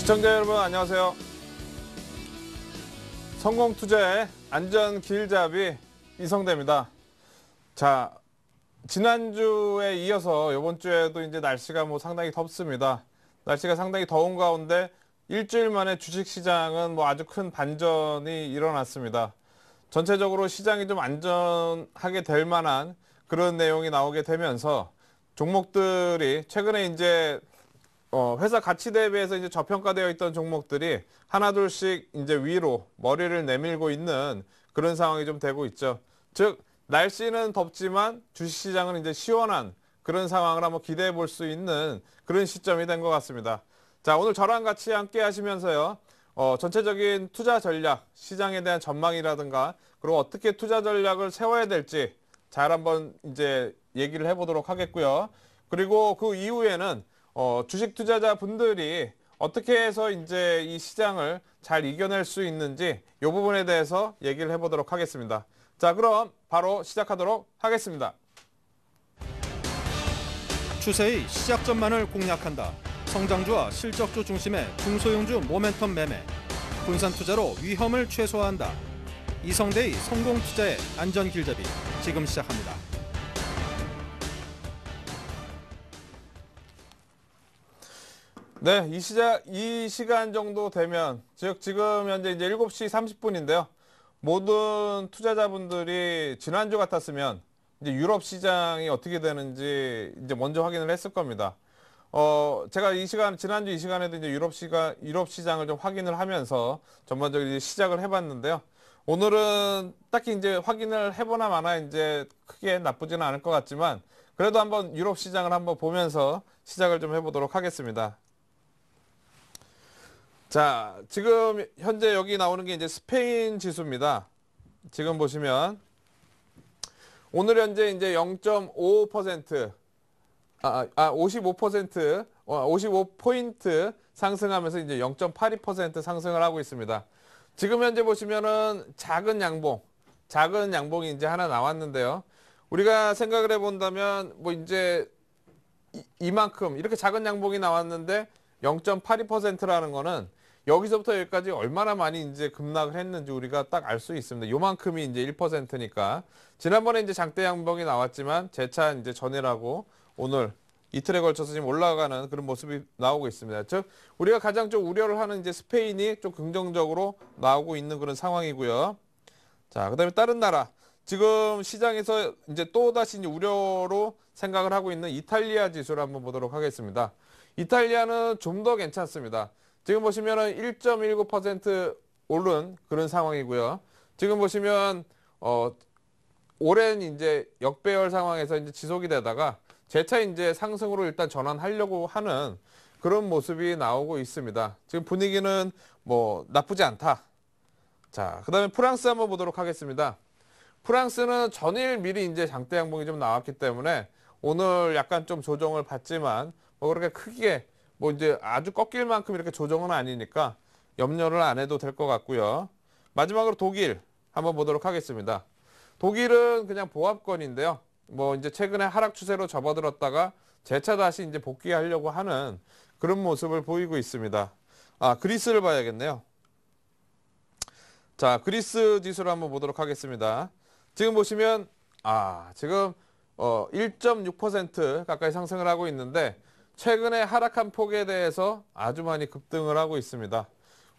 시청자 여러분 안녕하세요. 성공투자의 안전길잡이 이성대입니다. 자, 지난주에 이어서 이번 주에도 이제 날씨가 상당히 덥습니다. 날씨가 상당히 더운 가운데 일주일 만에 주식시장은 아주 큰 반전이 일어났습니다. 전체적으로 시장이 좀 안전하게 될 만한 그런 내용이 나오게 되면서 종목들이 최근에 이제 회사 가치 대비해서 이제 저평가되어 있던 종목들이 하나둘씩 이제 위로 머리를 내밀고 있는 그런 상황이 좀 되고 있죠. 즉, 날씨는 덥지만 주식시장은 이제 시원한 그런 상황을 한번 기대해 볼 수 있는 그런 시점이 된 것 같습니다. 자, 오늘 저랑 같이 함께 하시면서요. 전체적인 투자 전략, 시장에 대한 전망이라든가, 그리고 어떻게 투자 전략을 세워야 될지 잘 한번 이제 얘기를 해보도록 하겠고요. 그리고 그 이후에는 주식 투자자 분들이 어떻게 해서 이제 이 시장을 잘 이겨낼 수 있는지 이 부분에 대해서 얘기를 해보도록 하겠습니다. 자, 그럼 바로 시작하도록 하겠습니다. 추세의 시작점만을 공략한다. 성장주와 실적주 중심의 중소형주 모멘텀 매매. 분산 투자로 위험을 최소화한다. 이성대의 성공 투자의 안전 길잡이 지금 시작합니다. 네, 이 시간 정도 되면, 즉 지금 현재 이제 7시 30분인데요. 모든 투자자분들이 지난주 같았으면 이제 유럽 시장이 어떻게 되는지 이제 먼저 확인을 했을 겁니다. 제가 지난주 이 시간에도 이제 유럽 시장을 좀 확인을 하면서 전반적으로 이제 시작을 해봤는데요. 오늘은 딱히 이제 확인을 해보나 마나 이제 크게 나쁘지는 않을 것 같지만 그래도 한번 유럽 시장을 한번 보면서 시작을 좀 해보도록 하겠습니다. 자, 지금 현재 여기 나오는 게 이제 스페인 지수입니다. 지금 보시면 오늘 현재 이제 0.55% 55포인트 상승하면서 이제 0.82% 상승을 하고 있습니다. 지금 현재 보시면은 작은 양봉이 이제 하나 나왔는데요. 우리가 생각을 해본다면 이제 이만큼 이렇게 작은 양봉이 나왔는데 0.82%라는 거는 여기서부터 여기까지 얼마나 많이 이제 급락을 했는지 우리가 딱 알 수 있습니다. 요만큼이 이제 1%니까. 지난번에 이제 장대 양봉이 나왔지만 재차 이제 전해라고 오늘 이틀에 걸쳐서 지금 올라가는 그런 모습이 나오고 있습니다. 즉, 우리가 가장 좀 우려를 하는 이제 스페인이 좀 긍정적으로 나오고 있는 그런 상황이고요. 자, 그다음에 다른 나라. 지금 시장에서 이제 또다시 이제 우려로 생각을 하고 있는 이탈리아 지수를 한번 보도록 하겠습니다. 이탈리아는 좀 더 괜찮습니다. 지금 보시면은 1.19% 오른 그런 상황이고요. 지금 보시면 오랜 이제 역배열 상황에서 이제 지속이 되다가 재차 이제 상승으로 일단 전환하려고 하는 그런 모습이 나오고 있습니다. 지금 분위기는 나쁘지 않다. 자, 그다음에 프랑스 한번 보도록 하겠습니다. 프랑스는 전일 미리 이제 장대 양봉이 좀 나왔기 때문에 오늘 약간 좀 조정을 받지만 그렇게 크게 이제 아주 꺾일 만큼 이렇게 조정은 아니니까 염려를 안 해도 될 것 같고요. 마지막으로 독일 한번 보도록 하겠습니다. 독일은 그냥 보합권인데요. 이제 최근에 하락 추세로 접어들었다가 재차 다시 이제 복귀하려고 하는 그런 모습을 보이고 있습니다. 그리스를 봐야겠네요. 자, 그리스 지수를 한번 보도록 하겠습니다. 지금 보시면 지금 1.6% 가까이 상승을 하고 있는데 최근에 하락한 폭에 대해서 아주 많이 급등을 하고 있습니다.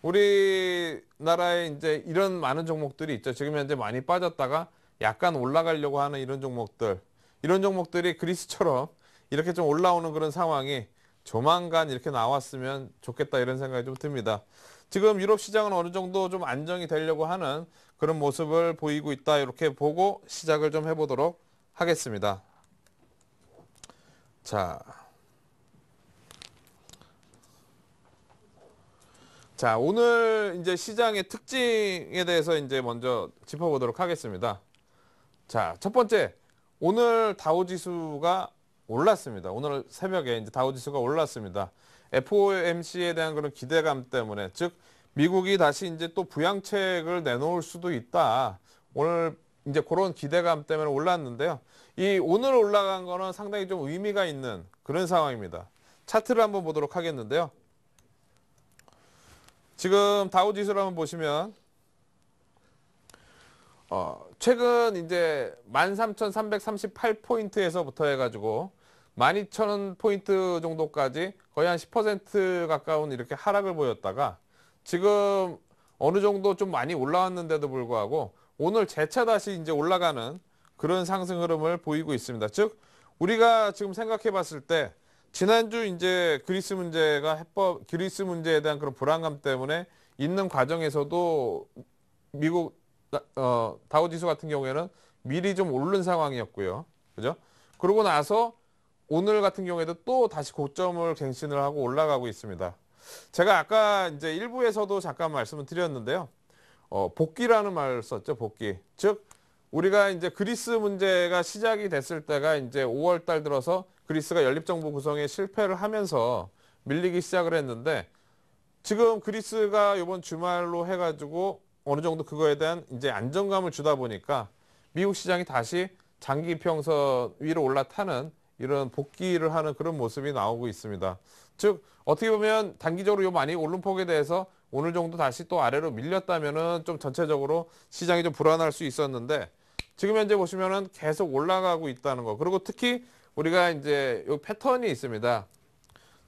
우리나라에 이제 이런 많은 종목들이 있죠. 지금 현재 많이 빠졌다가 약간 올라가려고 하는 이런 종목들이 그리스처럼 이렇게 좀 올라오는 그런 상황이 조만간 이렇게 나왔으면 좋겠다 이런 생각이 좀 듭니다. 지금 유럽 시장은 어느 정도 좀 안정이 되려고 하는 그런 모습을 보이고 있다. 이렇게 보고 시작을 좀 해보도록 하겠습니다. 자, 오늘 이제 시장의 특징에 대해서 이제 먼저 짚어보도록 하겠습니다. 자, 첫 번째, 오늘 다우지수가 올랐습니다. 오늘 새벽에 이제 다우지수가 올랐습니다. FOMC에 대한 그런 기대감 때문에, 즉 미국이 다시 이제 또 부양책을 내놓을 수도 있다. 오늘 이제 그런 기대감 때문에 올랐는데요. 이 오늘 올라간 거는 상당히 좀 의미가 있는 그런 상황입니다. 차트를 한번 보도록 하겠는데요. 지금 다우지수를 한번 보시면 최근 이제 13,338포인트에서부터 해가지고 12,000포인트 정도까지 거의 한 10% 가까운 이렇게 하락을 보였다가 지금 어느 정도 좀 많이 올라왔는데도 불구하고 오늘 재차 다시 이제 올라가는 그런 상승 흐름을 보이고 있습니다. 즉, 우리가 지금 생각해 봤을 때 지난주 이제 그리스 문제에 대한 그런 불안감 때문에 있는 과정에서도 미국 다우지수 같은 경우에는 미리 좀 오른 상황이었고요. 그죠? 그러고 나서 오늘 같은 경우에도 또 다시 고점을 갱신을 하고 올라가고 있습니다. 제가 아까 이제 일부에서도 잠깐 말씀을 드렸는데요. 복귀라는 말을 썼죠, 복귀. 즉, 우리가 이제 그리스 문제가 시작이 됐을 때가 이제 5월 달 들어서 그리스가 연립정부 구성에 실패를 하면서 밀리기 시작을 했는데 지금 그리스가 이번 주말로 해가지고 어느 정도 그거에 대한 이제 안정감을 주다 보니까 미국 시장이 다시 장기 평선 위로 올라타는 이런 복귀를 하는 그런 모습이 나오고 있습니다. 즉, 어떻게 보면 단기적으로 요 많이 오른 폭에 대해서 오늘 정도 다시 또 아래로 밀렸다면은 좀 전체적으로 시장이 좀 불안할 수 있었는데 지금 현재 보시면은 계속 올라가고 있다는 거. 그리고 특히 우리가 이제 요 패턴이 있습니다.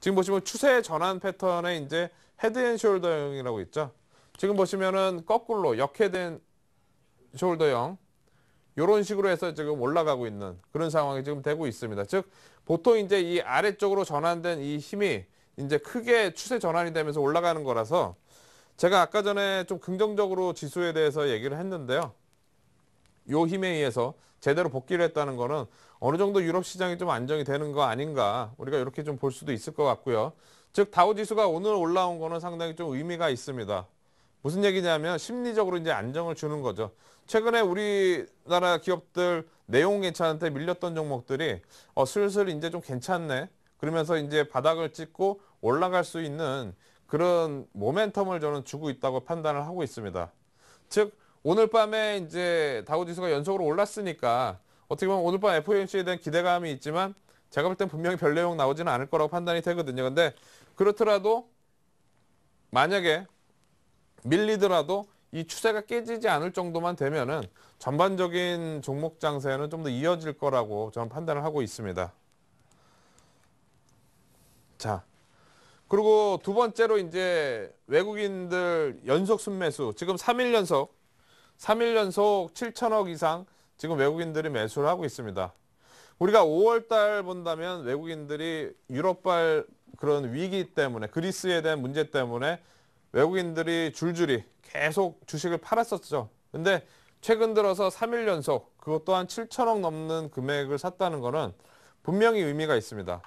지금 보시면 추세 전환 패턴에 이제 헤드앤숄더형이라고 있죠. 지금 보시면은 거꾸로 역헤드앤숄더형 이런 식으로 해서 지금 올라가고 있는 그런 상황이 지금 되고 있습니다. 즉, 보통 이제 이 아래쪽으로 전환된 이 힘이 이제 크게 추세 전환이 되면서 올라가는 거라서 제가 아까 전에 좀 긍정적으로 지수에 대해서 얘기를 했는데요. 요 힘에 의해서 제대로 복귀를 했다는 거는 어느 정도 유럽 시장이 좀 안정이 되는 거 아닌가 우리가 이렇게 좀 볼 수도 있을 것 같고요. 즉, 다우지수가 오늘 올라온 거는 상당히 좀 의미가 있습니다. 무슨 얘기냐면 심리적으로 이제 안정을 주는 거죠. 최근에 우리나라 기업들 내용 괜찮은데 밀렸던 종목들이 슬슬 이제 좀 괜찮네. 그러면서 이제 바닥을 찍고 올라갈 수 있는 그런 모멘텀을 저는 주고 있다고 판단을 하고 있습니다. 즉, 오늘 밤에 이제 다우지수가 연속으로 올랐으니까 어떻게 보면 오늘 밤 FOMC에 대한 기대감이 있지만 제가 볼 땐 분명히 별 내용 나오지는 않을 거라고 판단이 되거든요. 근데 그렇더라도 만약에 밀리더라도 이 추세가 깨지지 않을 정도만 되면은 전반적인 종목 장세는 좀 더 이어질 거라고 저는 판단을 하고 있습니다. 자, 그리고 두 번째로 이제 외국인들 연속 순매수 지금 3일 연속 7천억 이상 지금 외국인들이 매수를 하고 있습니다. 우리가 5월 달 본다면 외국인들이 유럽발 그런 위기 때문에 그리스에 대한 문제 때문에 외국인들이 줄줄이 계속 주식을 팔았었죠. 근데 최근 들어서 3일 연속 그것 또한 7천억 넘는 금액을 샀다는 거는 분명히 의미가 있습니다.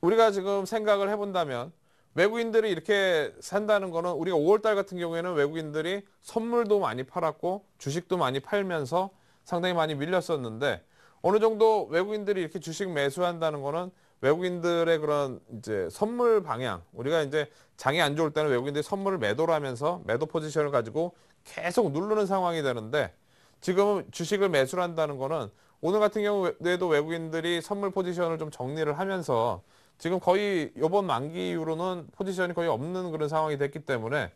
우리가 지금 생각을 해본다면 외국인들이 이렇게 산다는 거는 우리가 5월 달 같은 경우에는 외국인들이 선물도 많이 팔았고 주식도 많이 팔면서 상당히 많이 밀렸었는데 어느 정도 외국인들이 이렇게 주식 매수한다는 거는 외국인들의 그런 이제 선물 방향, 우리가 이제 장이 안 좋을 때는 외국인들이 선물을 매도를 하면서 매도 포지션을 가지고 계속 누르는 상황이 되는데 지금은 주식을 매수를 한다는 거는 오늘 같은 경우에도 외국인들이 선물 포지션을 좀 정리를 하면서 지금 거의 이번 만기 이후로는 포지션이 거의 없는 그런 상황이 됐기 때문에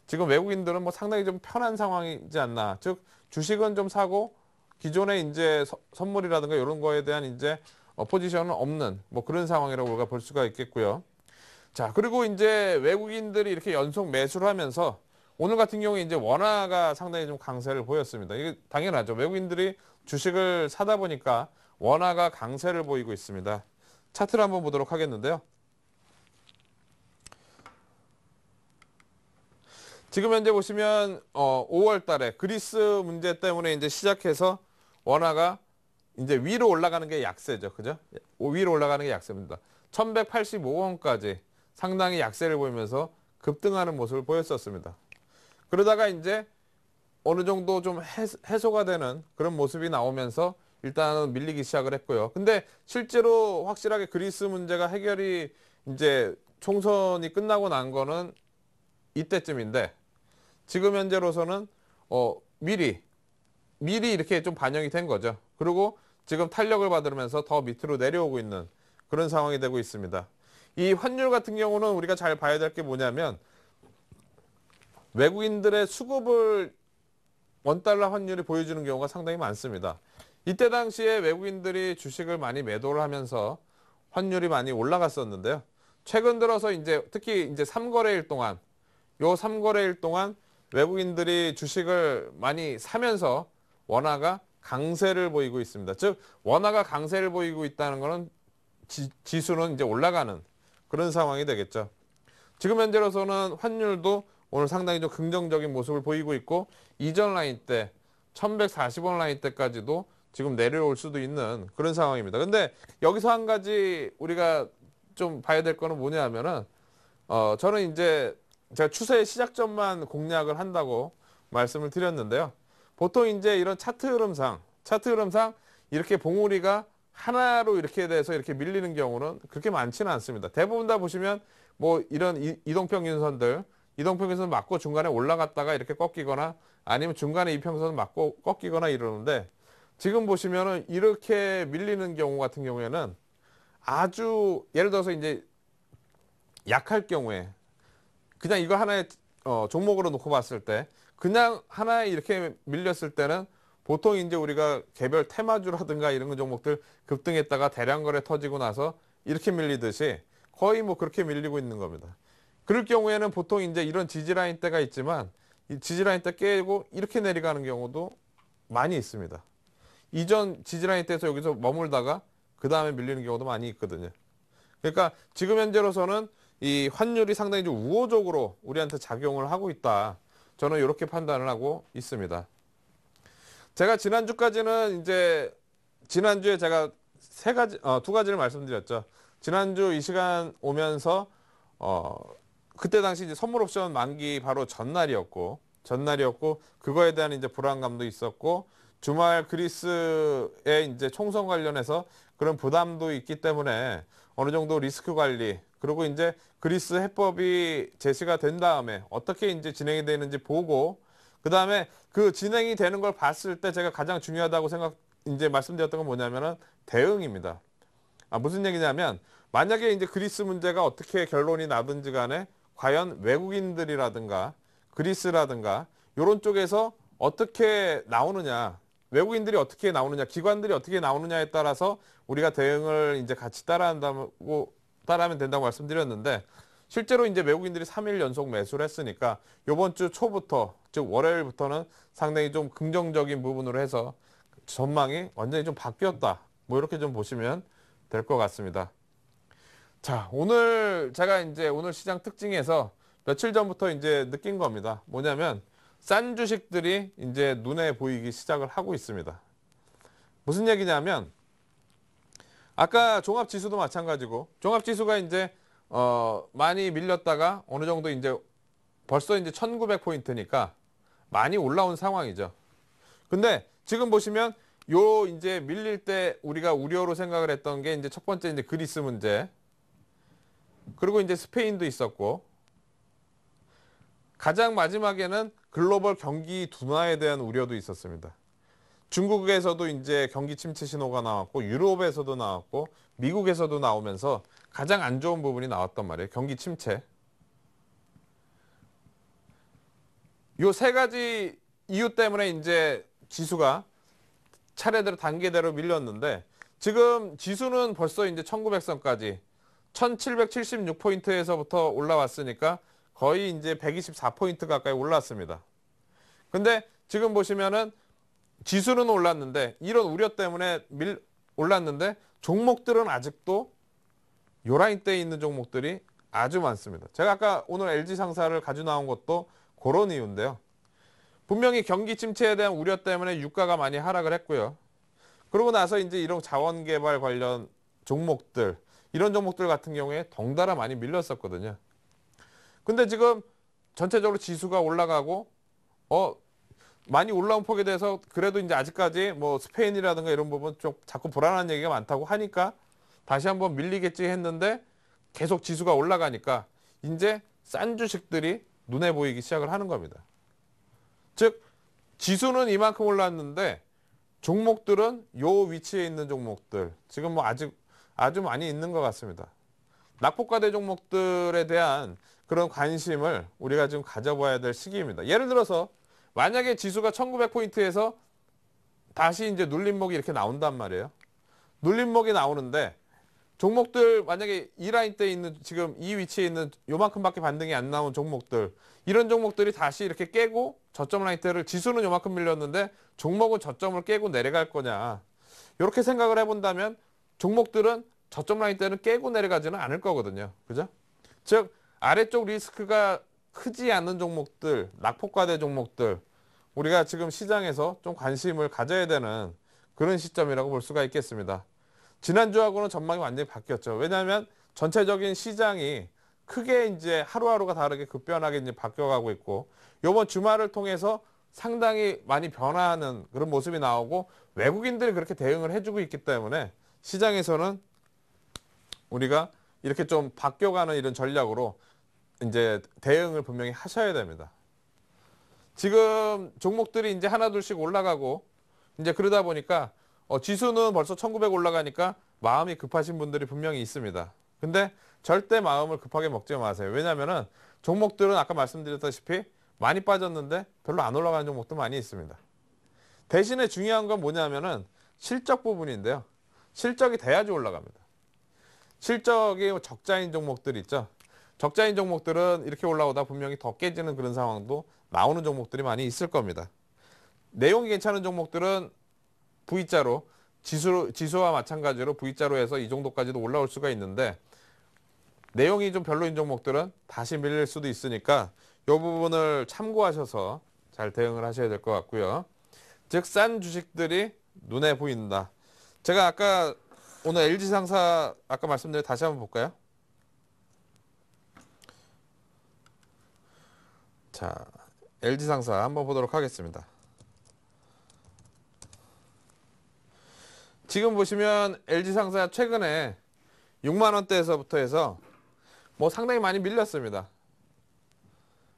지금 외국인들은 뭐 상당히 좀 편한 상황이지 않나. 즉, 주식은 좀 사고 기존에 이제 선물이라든가 이런 거에 대한 이제 포지션은 없는 뭐 그런 상황이라고 우리가 볼 수가 있겠고요. 자, 그리고 이제 외국인들이 이렇게 연속 매수를 하면서 오늘 같은 경우에 이제 원화가 상당히 좀 강세를 보였습니다. 이게 당연하죠. 외국인들이 주식을 사다 보니까 원화가 강세를 보이고 있습니다. 차트를 한번 보도록 하겠는데요. 지금 현재 보시면 5월 달에 그리스 문제 때문에 이제 시작해서 원화가 이제 위로 올라가는 게 약세죠. 그죠? 위로 올라가는 게 약세입니다. 1185원까지 상당히 약세를 보이면서 급등하는 모습을 보였었습니다. 그러다가 이제 어느 정도 좀 해소가 되는 그런 모습이 나오면서 일단은 밀리기 시작을 했고요. 근데 실제로 확실하게 그리스 문제가 해결이 이제 총선이 끝나고 난 거는 이때쯤인데 지금 현재로서는 미리 이렇게 좀 반영이 된 거죠. 그리고 지금 탄력을 받으면서 더 밑으로 내려오고 있는 그런 상황이 되고 있습니다. 이 환율 같은 경우는 우리가 잘 봐야 될 게 뭐냐면 외국인들의 수급을 원달러 환율이 보여주는 경우가 상당히 많습니다. 이때 당시에 외국인들이 주식을 많이 매도를 하면서 환율이 많이 올라갔었는데요. 최근 들어서 이제 특히 이제 3거래일 동안 요 3거래일 동안 외국인들이 주식을 많이 사면서 원화가 강세를 보이고 있습니다. 즉 원화가 강세를 보이고 있다는 것은 지수는 이제 올라가는 그런 상황이 되겠죠. 지금 현재로서는 환율도 오늘 상당히 좀 긍정적인 모습을 보이고 있고 이전 라인 때 1140원 라인 때까지도 지금 내려올 수도 있는 그런 상황입니다. 근데 여기서 한 가지 우리가 좀 봐야 될 거는 뭐냐 하면은 저는 이제 제가 추세의 시작점만 공략을 한다고 말씀을 드렸는데요. 보통 이제 이런 차트 흐름상 이렇게 봉우리가 하나로 이렇게 돼서 이렇게 밀리는 경우는 그렇게 많지는 않습니다. 대부분 다 보시면 뭐 이런 이동평균선 맞고 중간에 올라갔다가 이렇게 꺾이거나 아니면 중간에 이평선 맞고 꺾이거나 이러는데 지금 보시면은 이렇게 밀리는 경우 같은 경우에는 아주 예를 들어서 이제 약할 경우에 그냥 이거 하나의 종목으로 놓고 봤을 때 그냥 하나에 이렇게 밀렸을 때는 보통 이제 우리가 개별 테마주라든가 이런 종목들 급등했다가 대량 거래 터지고 나서 이렇게 밀리듯이 거의 뭐 그렇게 밀리고 있는 겁니다. 그럴 경우에는 보통 이제 이런 지지라인 때가 있지만 이 지지라인 때 깨고 이렇게 내려가는 경우도 많이 있습니다. 이전 지지라인 때에서 여기서 머물다가 그 다음에 밀리는 경우도 많이 있거든요. 그러니까 지금 현재로서는 이 환율이 상당히 좀 우호적으로 우리한테 작용을 하고 있다. 저는 이렇게 판단을 하고 있습니다. 제가 지난주까지는 이제 지난주에 제가 두 가지를 말씀드렸죠. 지난주 이 시간 오면서 그때 당시 이제 선물 옵션 만기 바로 전날이었고 그거에 대한 이제 불안감도 있었고 주말 그리스의 이제 총선 관련해서 그런 부담도 있기 때문에 어느 정도 리스크 관리 그리고 이제 그리스 해법이 제시가 된 다음에 어떻게 이제 진행이 되는지 보고 그 다음에 그 진행이 되는 걸 봤을 때 제가 가장 중요하다고 이제 말씀드렸던 건 뭐냐면은 대응입니다. 무슨 얘기냐면 만약에 이제 그리스 문제가 어떻게 결론이 나든지 간에 과연 외국인들이라든가 그리스라든가 이런 쪽에서 어떻게 나오느냐 외국인들이 어떻게 나오느냐 기관들이 어떻게 나오느냐에 따라서 우리가 대응을 이제 같이 따라하면 된다고 말씀드렸는데 실제로 이제 외국인들이 3일 연속 매수를 했으니까 이번 주 초부터 즉 월요일부터는 상당히 좀 긍정적인 부분으로 해서 전망이 완전히 좀 바뀌었다. 뭐 이렇게 좀 보시면 될 것 같습니다. 자, 제가 이제 오늘 시장 특징에서 며칠 전부터 이제 느낀 겁니다. 뭐냐면 싼 주식들이 이제 눈에 보이기 시작을 하고 있습니다. 무슨 얘기냐면 아까 종합지수도 마찬가지고 종합지수가 이제 많이 밀렸다가 어느 정도 이제 벌써 이제 1900포인트니까 많이 올라온 상황이죠. 근데 지금 보시면 요 이제 밀릴 때 우리가 우려로 생각을 했던 게 이제 첫 번째 이제 그리스 문제 그리고 이제 스페인도 있었고 가장 마지막에는 글로벌 경기 둔화에 대한 우려도 있었습니다. 중국에서도 이제 경기 침체 신호가 나왔고 유럽에서도 나왔고 미국에서도 나오면서 가장 안 좋은 부분이 나왔단 말이에요. 경기 침체. 요 세 가지 이유 때문에 이제 지수가 차례대로 단계대로 밀렸는데 지금 지수는 벌써 이제 1900선까지 1776포인트에서부터 올라왔으니까 거의 이제 124포인트 가까이 올랐습니다. 근데 지금 보시면은 지수는 올랐는데 이런 우려 때문에 올랐는데 종목들은 아직도 요 라인대에 있는 종목들이 아주 많습니다. 제가 아까 오늘 LG 상사를 가지고 나온 것도 그런 이유인데요. 분명히 경기 침체에 대한 우려 때문에 유가가 많이 하락을 했고요. 그러고 나서 이제 이런 자원개발 관련 종목들 이런 종목들 같은 경우에 덩달아 많이 밀렸었거든요. 근데 지금 전체적으로 지수가 올라가고 많이 올라온 폭에 대해서 그래도 이제 아직까지 뭐 스페인이라든가 이런 부분 좀 자꾸 불안한 얘기가 많다고 하니까 다시 한번 밀리겠지 했는데 계속 지수가 올라가니까 이제 싼 주식들이 눈에 보이기 시작을 하는 겁니다. 즉 지수는 이만큼 올랐는데 종목들은 요 위치에 있는 종목들 지금 뭐 아주 많이 있는 것 같습니다. 낙폭과대 종목들에 대한 그런 관심을 우리가 지금 가져봐야 될 시기입니다. 예를 들어서 만약에 지수가 1900포인트에서 다시 이제 눌림목이 이렇게 나온단 말이에요. 눌림목이 나오는데 종목들 만약에 이 라인 때 있는 지금 이 위치에 있는 요만큼밖에 반등이 안 나온 종목들, 이런 종목들이 다시 이렇게 깨고 저점 라인 때를, 지수는 요만큼 밀렸는데 종목은 저점을 깨고 내려갈 거냐, 이렇게 생각을 해본다면 종목들은 저점 라인 때는 깨고 내려가지는 않을 거거든요. 그죠? 즉 아래쪽 리스크가 크지 않는 종목들, 낙폭과대 종목들, 우리가 지금 시장에서 좀 관심을 가져야 되는 그런 시점이라고 볼 수가 있겠습니다. 지난주하고는 전망이 완전히 바뀌었죠. 왜냐하면 전체적인 시장이 크게 이제 하루하루가 다르게 급변하게 이제 바뀌어가고 있고, 이번 주말을 통해서 상당히 많이 변화하는 그런 모습이 나오고, 외국인들이 그렇게 대응을 해주고 있기 때문에 시장에서는 우리가 이렇게 좀 바뀌어가는 이런 전략으로 이제 대응을 분명히 하셔야 됩니다. 지금 종목들이 이제 하나둘씩 올라가고 이제 그러다 보니까 지수는 벌써 1900 올라가니까 마음이 급하신 분들이 분명히 있습니다. 근데 절대 마음을 급하게 먹지 마세요. 왜냐면은 종목들은 아까 말씀드렸다시피 많이 빠졌는데 별로 안 올라가는 종목도 많이 있습니다. 대신에 중요한 건 뭐냐면은 실적 부분인데요. 실적이 돼야지 올라갑니다. 실적이 적자인 종목들 있죠. 적자인 종목들은 이렇게 올라오다 분명히 더 깨지는 그런 상황도 나오는 종목들이 많이 있을 겁니다. 내용이 괜찮은 종목들은 V자로, 지수와 마찬가지로 V자로 해서 이 정도까지도 올라올 수가 있는데, 내용이 좀 별로인 종목들은 다시 밀릴 수도 있으니까 이 부분을 참고하셔서 잘 대응을 하셔야 될 것 같고요. 즉 싼 주식들이 눈에 보인다. 제가 아까 오늘 LG상사 아까 말씀드린 다시 한번 볼까요? 자, LG상사 한번 보도록 하겠습니다. 지금 보시면 LG상사 최근에 6만 원대에서부터 해서 뭐 상당히 많이 밀렸습니다.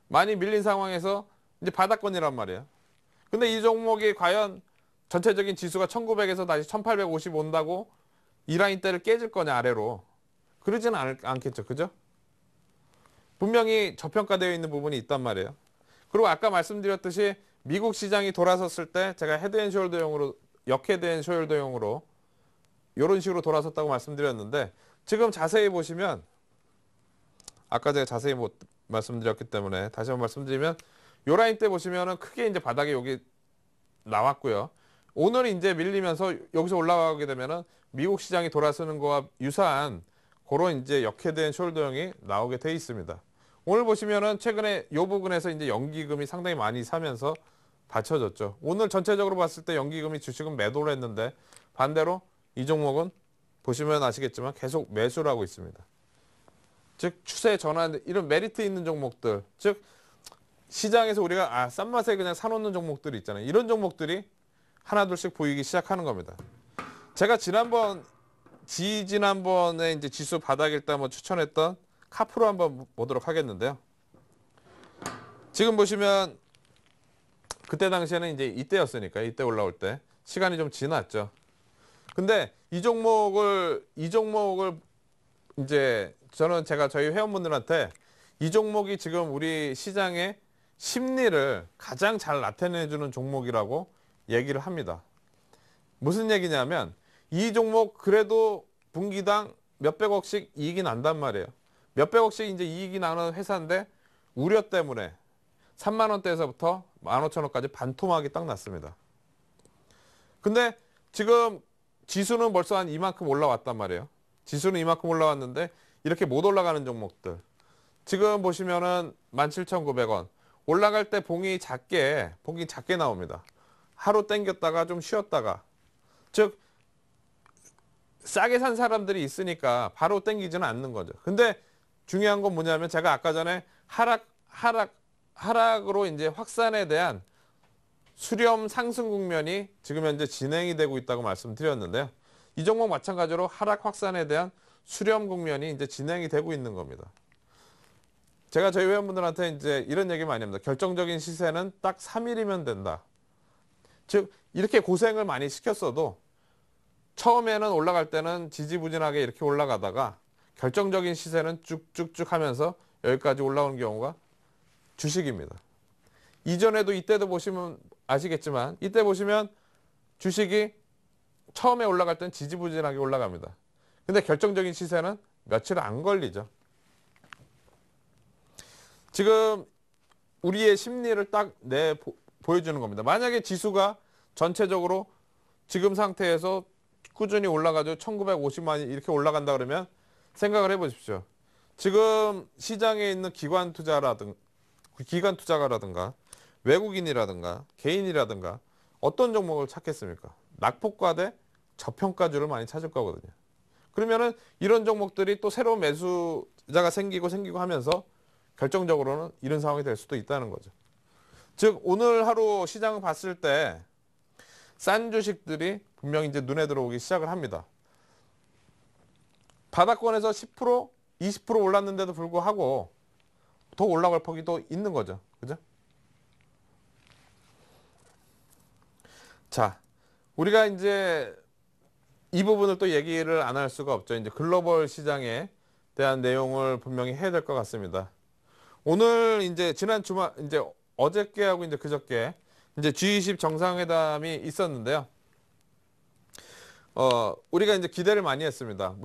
많이 밀린 상황에서 이제 바닥권이란 말이에요. 근데 이 종목이 과연 전체적인 지수가 1900에서 다시 1850 온다고 이 라인대를 깨질 거냐 아래로, 그러지는 않겠죠. 그죠? 분명히 저평가되어 있는 부분이 있단 말이에요. 그리고 아까 말씀드렸듯이 미국 시장이 돌아섰을 때 제가 헤드앤숄더용으로, 역헤드앤숄더용으로 이런 식으로 돌아섰다고 말씀드렸는데, 지금 자세히 보시면 아까 제가 자세히 못 말씀드렸기 때문에 다시 한번 말씀드리면, 요 라인 때 보시면은 크게 이제 바닥에 여기 나왔고요. 오늘 이제 밀리면서 여기서 올라가게 되면은 미국 시장이 돌아서는 거와 유사한 그런 이제 역헤드앤숄더형이 나오게 돼 있습니다. 오늘 보시면은 최근에 이 부분에서 이제 연기금이 상당히 많이 사면서 받쳐졌죠. 오늘 전체적으로 봤을 때 연기금이 주식은 매도를 했는데, 반대로 이 종목은 보시면 아시겠지만 계속 매수를 하고 있습니다. 즉 추세 전환, 이런 메리트 있는 종목들, 즉 시장에서 우리가 싼 맛에 그냥 사놓는 종목들이 있잖아요. 이런 종목들이 하나둘씩 보이기 시작하는 겁니다. 제가 지난번에 이제 지수 바닥일 때 한번 추천했던 카프로 한번 보도록 하겠는데요. 지금 보시면 그때 당시에는 이제 이때였으니까, 이때 올라올 때 시간이 좀 지났죠. 근데 이 종목을 이제 제가 저희 회원분들한테 이 종목이 지금 우리 시장의 심리를 가장 잘 나타내주는 종목이라고 얘기를 합니다. 무슨 얘기냐면 이 종목 그래도 분기당 몇백억씩 이익이 난단 말이에요. 몇백억씩 이제 이익이 나는 회사인데 우려 때문에 3만 원대에서부터 15,000원까지 반토막이 딱 났습니다. 근데 지금 지수는 벌써 한 이만큼 올라왔단 말이에요. 지수는 이만큼 올라왔는데 이렇게 못 올라가는 종목들. 지금 보시면은 17,900원. 올라갈 때 봉이 작게 나옵니다. 하루 땡겼다가 좀 쉬었다가. 즉 싸게 산 사람들이 있으니까 바로 땡기지는 않는 거죠. 근데 중요한 건 뭐냐면, 제가 아까 전에 하락으로 이제 확산에 대한 수렴 상승 국면이 지금 현재 진행이 되고 있다고 말씀드렸는데요. 이 종목 마찬가지로 하락 확산에 대한 수렴 국면이 이제 진행이 되고 있는 겁니다. 제가 저희 회원분들한테 이제 이런 얘기 많이 합니다. 결정적인 시세는 딱 3일이면 된다. 즉 이렇게 고생을 많이 시켰어도 처음에는 올라갈 때는 지지부진하게 이렇게 올라가다가 결정적인 시세는 쭉쭉쭉 하면서 여기까지 올라오는 경우가 주식입니다. 이전에도 이때도 보시면 아시겠지만 이때 보시면 주식이 처음에 올라갈 땐 지지부진하게 올라갑니다. 근데 결정적인 시세는 며칠 안 걸리죠. 지금 우리의 심리를 딱 보여주는 겁니다. 만약에 지수가 전체적으로 지금 상태에서 꾸준히 올라가죠. 1950만이 이렇게 올라간다 그러면 생각을 해보십시오. 지금 시장에 있는 기관 투자가라든가 외국인이라든가 개인이라든가 어떤 종목을 찾겠습니까? 낙폭과 저평가주를 많이 찾을 거거든요. 그러면은 이런 종목들이 또 새로운 매수자가 생기고 하면서 결정적으로는 이런 상황이 될 수도 있다는 거죠. 즉 오늘 하루 시장을 봤을 때 싼 주식들이 분명히 이제 눈에 들어오기 시작을 합니다. 바닥권에서 10%, 20% 올랐는데도 불구하고 더 올라갈 폭이 또 있는 거죠. 그죠? 자, 우리가 이제 이 부분을 또 얘기를 안 할 수가 없죠. 이제 글로벌 시장에 대한 내용을 분명히 해야 될 것 같습니다. 오늘 이제 지난 주말 이제 어저께하고 이제 그저께 이제 G20 정상회담이 있었는데요. 우리가 이제 기대를 많이 했습니다.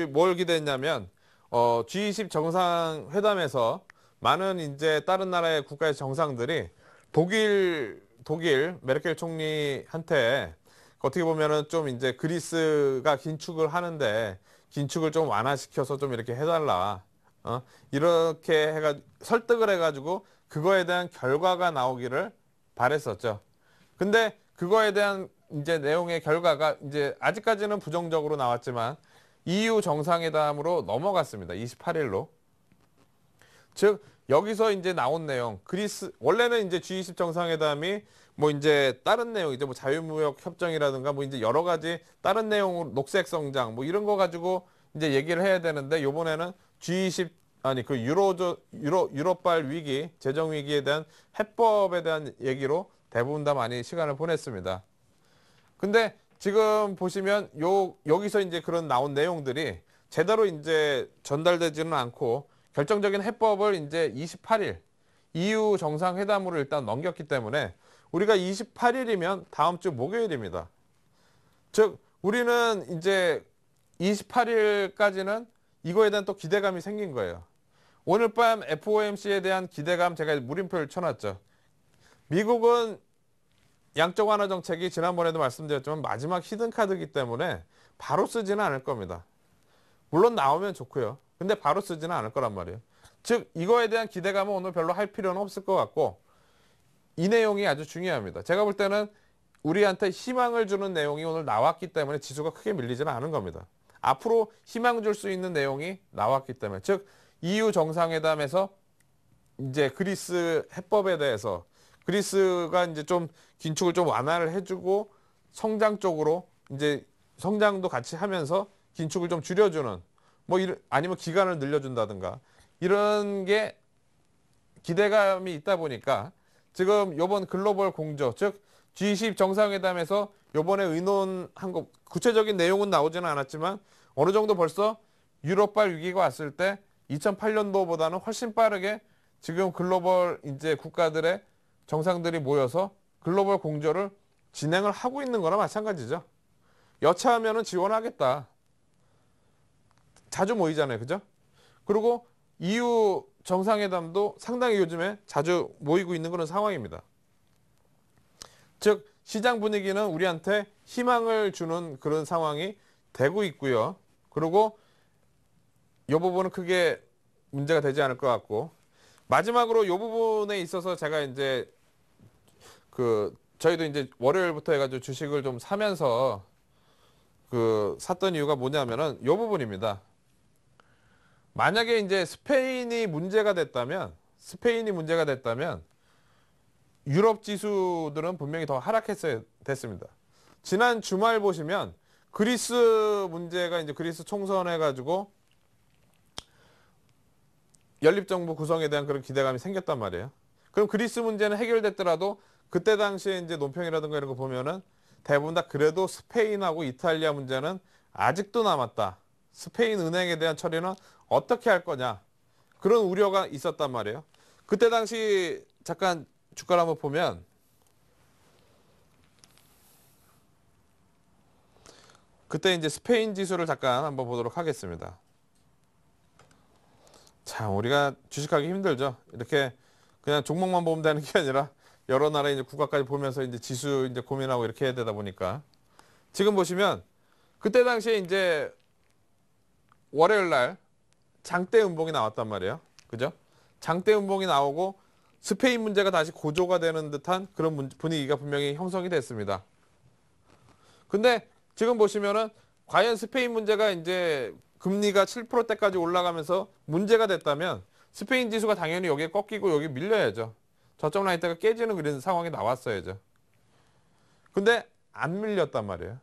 뭘 기대했냐면 G20 정상회담에서 많은 이제 다른 나라의 국가의 정상들이 독일 메르켈 총리한테 어떻게 보면은 좀 이제 그리스가 긴축을 하는데 긴축을 좀 완화시켜서 좀 이렇게 해달라. 이렇게 설득을 해가지고 그거에 대한 결과가 나오기를 바랬었죠. 근데 그거에 대한 이제 내용의 결과가 이제 아직까지는 부정적으로 나왔지만 EU 정상회담으로 넘어갔습니다. 28일로. 즉 여기서 이제 나온 내용, 원래는 이제 G20 정상회담이 뭐 이제 다른 내용, 이제 뭐 자유무역 협정이라든가 뭐 이제 여러 가지 다른 내용으로 녹색 성장 뭐 이런 거 가지고 이제 얘기를 해야 되는데 요번에는 유로발 위기, 재정 위기에 대한 해법에 대한 얘기로 대부분 다 많이 시간을 보냈습니다. 근데 지금 보시면 여기서 이제 그런 나온 내용들이 제대로 이제 전달되지는 않고 결정적인 해법을 이제 28일 EU 정상회담으로 일단 넘겼기 때문에 우리가 28일이면 다음 주 목요일입니다. 즉 우리는 이제 28일까지는 이거에 대한 또 기대감이 생긴 거예요. 오늘 밤 FOMC에 대한 기대감 제가 물음표를 쳐놨죠. 미국은 양적 완화 정책이 지난번에도 말씀드렸지만 마지막 히든카드이기 때문에 바로 쓰지는 않을 겁니다. 물론 나오면 좋고요. 근데 바로 쓰지는 않을 거란 말이에요. 즉 이거에 대한 기대감은 오늘 별로 할 필요는 없을 것 같고 이 내용이 아주 중요합니다. 제가 볼 때는 우리한테 희망을 주는 내용이 오늘 나왔기 때문에 지수가 크게 밀리지는 않은 겁니다. 앞으로 희망 줄 수 있는 내용이 나왔기 때문에 즉 EU 정상회담에서 이제 그리스 해법에 대해서 그리스가 이제 좀 긴축을 좀 완화를 해주고 성장 쪽으로 이제 성장도 같이 하면서 긴축을 좀 줄여주는 아니면 기간을 늘려준다든가 이런 게 기대감이 있다 보니까 지금 요번 글로벌 공조 즉 G20 정상회담에서 요번에 의논한 거 구체적인 내용은 나오지는 않았지만 어느 정도 벌써 유럽발 위기가 왔을 때 2008년도보다는 훨씬 빠르게 지금 글로벌 이제 국가들의 정상들이 모여서 글로벌 공조를 진행을 하고 있는 거나 마찬가지죠. 여차하면은 지원하겠다. 자주 모이잖아요. 그죠? 그리고 EU 정상회담도 상당히 요즘에 자주 모이고 있는 그런 상황입니다. 즉 시장 분위기는 우리한테 희망을 주는 그런 상황이 되고 있고요. 그리고 이 부분은 크게 문제가 되지 않을 것 같고 마지막으로 이 부분에 있어서 제가 이제 저희도 이제 월요일부터 해가지고 주식을 좀 사면서 샀던 이유가 뭐냐면은 이 부분입니다. 만약에 이제 스페인이 문제가 됐다면 유럽 지수들은 분명히 더 하락했어야 됐습니다. 지난 주말 보시면 그리스 문제가 이제 그리스 총선해가지고 연립정부 구성에 대한 그런 기대감이 생겼단 말이에요. 그럼 그리스 문제는 해결됐더라도 그때 당시에 이제 논평이라든가 이런 거 보면은 대부분 다 그래도 스페인하고 이탈리아 문제는 아직도 남았다. 스페인 은행에 대한 처리는 어떻게 할 거냐. 그런 우려가 있었단 말이에요. 그때 당시 잠깐 주가를 한번 보면 그때 이제 스페인 지수를 잠깐 한번 보도록 하겠습니다. 참 우리가 주식하기 힘들죠. 이렇게 그냥 종목만 보면 되는 게 아니라 여러 나라의 이제 국가까지 보면서 이제 지수 이제 고민하고 이렇게 해야 되다 보니까 지금 보시면 그때 당시에 이제 월요일 날 장대 음봉이 나왔단 말이에요. 그죠? 장대 음봉이 나오고 스페인 문제가 다시 고조가 되는 듯한 그런 분위기가 분명히 형성이 됐습니다. 근데 지금 보시면은 과연 스페인 문제가 이제 금리가 7%대까지 올라가면서 문제가 됐다면 스페인 지수가 당연히 여기에 꺾이고 여기 밀려야죠. 저점 라인대가 깨지는 그런 상황이 나왔어야죠. 근데 안 밀렸단 말이에요.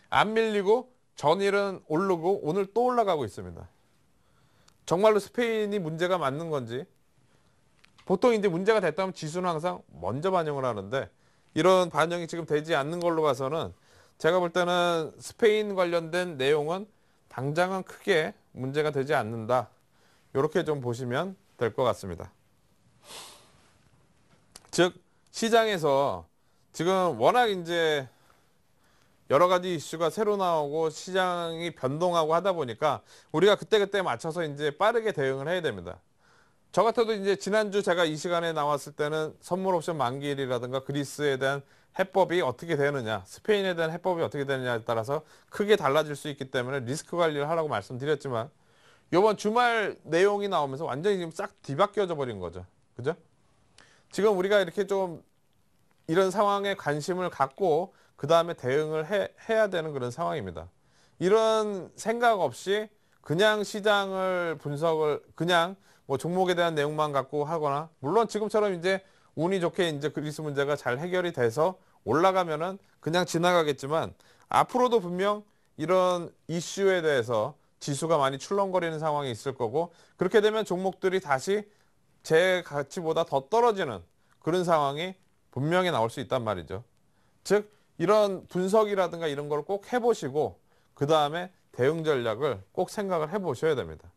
안 밀리고 전일은 오르고 오늘 또 올라가고 있습니다. 정말로 스페인이 문제가 맞는 건지 보통 이제 문제가 됐다면 지수는 항상 먼저 반영을 하는데 이런 반영이 지금 되지 않는 걸로 봐서는 제가 볼 때는 스페인 관련된 내용은 당장은 크게 문제가 되지 않는다. 이렇게 좀 보시면 될 것 같습니다. 즉 시장에서 지금 워낙 이제 여러 가지 이슈가 새로 나오고 시장이 변동하고 하다 보니까 우리가 그때그때 맞춰서 이제 빠르게 대응을 해야 됩니다. 저 같아도 이제 지난주 제가 이 시간에 나왔을 때는 선물 옵션 만기일이라든가 그리스에 대한 해법이 어떻게 되느냐, 스페인에 대한 해법이 어떻게 되느냐에 따라서 크게 달라질 수 있기 때문에 리스크 관리를 하라고 말씀드렸지만 이번 주말 내용이 나오면서 완전히 지금 싹 뒤바뀌어져 버린 거죠. 그죠? 지금 우리가 이렇게 좀 이런 상황에 관심을 갖고 그 다음에 대응을 해야 되는 그런 상황입니다. 이런 생각 없이 그냥 시장을 분석을 그냥 뭐 종목에 대한 내용만 갖고 하거나 물론 지금처럼 이제 운이 좋게 이제 그리스 문제가 잘 해결이 돼서 올라가면은 그냥 지나가겠지만 앞으로도 분명 이런 이슈에 대해서 지수가 많이 출렁거리는 상황이 있을 거고 그렇게 되면 종목들이 다시 제 가치보다 더 떨어지는 그런 상황이 분명히 나올 수 있단 말이죠. 즉 이런 분석이라든가 이런 걸 꼭 해보시고 그 다음에 대응 전략을 꼭 생각을 해보셔야 됩니다.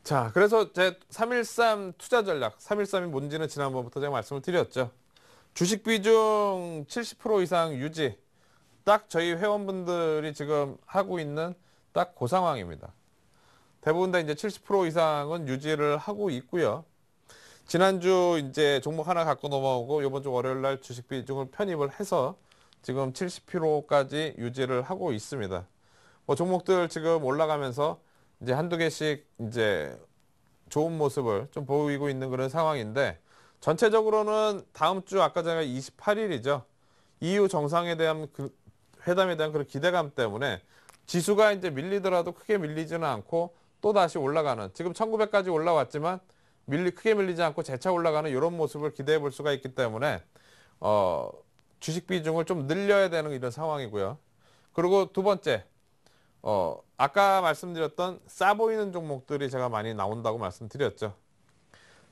자, 그래서 제 313 투자 전략, 313이 뭔지는 지난번부터 제가 말씀을 드렸죠. 주식 비중 70% 이상 유지, 딱 저희 회원분들이 지금 하고 있는 딱 그 상황입니다. 대부분 다 이제 70% 이상은 유지를 하고 있고요. 지난주 이제 종목 하나 갖고 넘어오고 이번 주 월요일 날 주식 비중을 편입을 해서 지금 70%까지 유지를 하고 있습니다. 뭐 종목들 지금 올라가면서 이제 한두 개씩 이제 좋은 모습을 좀 보이고 있는 그런 상황인데 전체적으로는 다음 주 아까 제가 28일이죠. EU 정상에 대한 회담에 대한 그런 기대감 때문에 지수가 이제 밀리더라도 크게 밀리지는 않고 또 다시 올라가는 지금 1900까지 올라왔지만 크게 밀리지 않고 재차 올라가는 이런 모습을 기대해 볼 수가 있기 때문에 주식 비중을 좀 늘려야 되는 이런 상황이고요. 그리고 두 번째 아까 말씀드렸던 싸 보이는 종목들이 제가 많이 나온다고 말씀드렸죠.